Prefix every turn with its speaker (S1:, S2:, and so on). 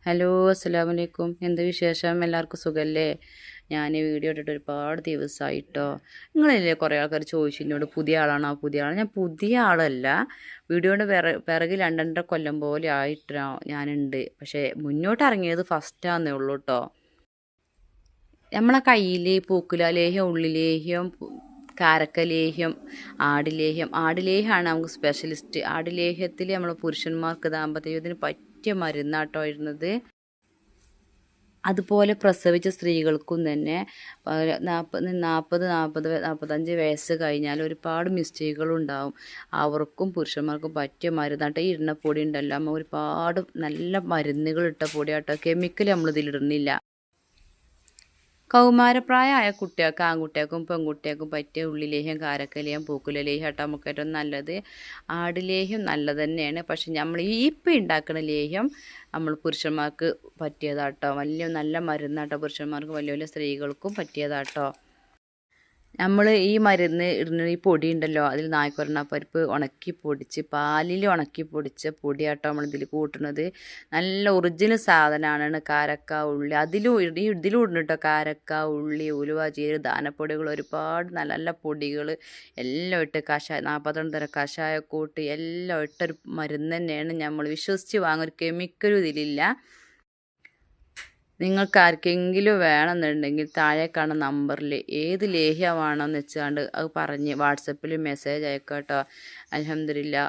S1: Hello അസ്സലാമലൈക്കും. എന്ത് വിശേഷം? എല്ലാവർക്കും സുഖമല്ലേ? ഞാൻ വീഡിയോ ഇട്ടിട്ട് ഒരുപാട് ദിവസമായിട്ടോ. നിങ്ങളില്ലേ കുറേ ആൾക്കാർ ചോദിച്ചു എന്നോട് പുതിയ ആളാണോ പുതിയ ആളാണ്. ഞാൻ പുതിയ ആളല്ല. വീഡിയോയുടെ പിറകിൽ 2.5 കൊല്ലം പോലെ ആയിട്ടോ ഞാനുണ്ട്. പക്ഷേ മുന്നോട്ട് ഇറങ്ങിയത് ഫസ്റ്റാന്നേ ഉള്ളൂ കേട്ടോ. നമ്മളെ കയ്യിൽ പൂക്കുല ലേഹ്യം, ഉള്ളിലേഹ്യം, കാരക്കലേഹ്യം, ആടിലേഹ്യമാണ് നമുക്ക് സ്പെഷ്യലിസ്റ്റ്. ആടിലേഹ്യത്തിൽ നമ്മൾ പുരുഷന്മാർക്ക് ദാമ്പത്യത്തിന് പറ്റിയ മരുന്നാട്ടോ ഇരുന്നത്. അതുപോലെ പ്രസവിച്ച സ്ത്രീകൾക്കും തന്നെ 45 വയസ്സ് കഴിഞ്ഞാൽ ഒരുപാട് മിസ്റ്റേക്കുകളുണ്ടാവും. അവർക്കും പുരുഷന്മാർക്കും പറ്റിയ മരുന്നാട്ടോ ഈ ഇടുന്ന പൊടി ഉണ്ടല്ലോ. ഒരുപാട് നല്ല മരുന്നുകൾ ഇട്ട പൊടിയാട്ടോ. കെമിക്കൽ നമ്മളിതിലിടുന്നില്ല. കൗമാരപ്രായമായ കുട്ടികൾക്ക്, ആൺകുട്ടികൾക്കും പെൺകുട്ടികൾക്കും പറ്റിയ ഉള്ളിലേഹ്യം, കാരക്കലേഹ്യം, പൂക്കുലലേഹ്യം ആട്ടോ നമുക്ക് ഏറ്റവും നല്ലത്. ആടിലേഹ്യം നല്ലത് തന്നെയാണ്. പക്ഷെ നമ്മൾ ഇപ്പം ഉണ്ടാക്കുന്ന ലേഹ്യം നമ്മൾ പുരുഷന്മാർക്ക് പറ്റിയതാട്ടോ. നല്ല മരുന്നാട്ടോ. പുരുഷന്മാർക്കും വലിയ വലിയ സ്ത്രീകൾക്കും പറ്റിയതാട്ടോ. നമ്മൾ ഈ മരുന്ന് ഇടുന്ന ഈ പൊടി ഉണ്ടല്ലോ, അതിൽ നായ്ക്കുറങ്ങാപ്പരിപ്പ് ഉണക്കി പൊടിച്ച് പാലിൽ ഉണക്കി പൊടിച്ച പൊടിയാട്ടോ നമ്മളിതിൽ കൂട്ടുന്നത്. നല്ല ഒറിജിനൽ സാധനമാണ്. കാരക്ക, ഉള്ളി ഇതിലും ഇടുന്നു കേട്ടോ. കാരക്ക, ഉള്ളി, ഉലുവ, ജീരകം, ധാനപ്പൊടികൾ, ഒരുപാട് നല്ല നല്ല പൊടികൾ എല്ലാം ഇട്ട് 42 തരം കഷായക്കൂട്ട് എല്ലാം ഇട്ടൊരു മരുന്ന് തന്നെയാണ്. നമ്മൾ വിശ്വസിച്ച് വാങ്ങും. ഒരു കെമിക്കലും ഇതിലില്ല. നിങ്ങൾക്ക് ആർക്കെങ്കിലും വേണമെന്നുണ്ടെങ്കിൽ താഴെ കാണുന്ന നമ്പറിൽ ഏത് ലേഹ്യമാണെന്ന് വെച്ചാണ്ട് അത് പറഞ്ഞ് വാട്സപ്പിൽ മെസ്സേജ് അയക്കാം കേട്ടോ. അൽഹംദുലില്ലാ.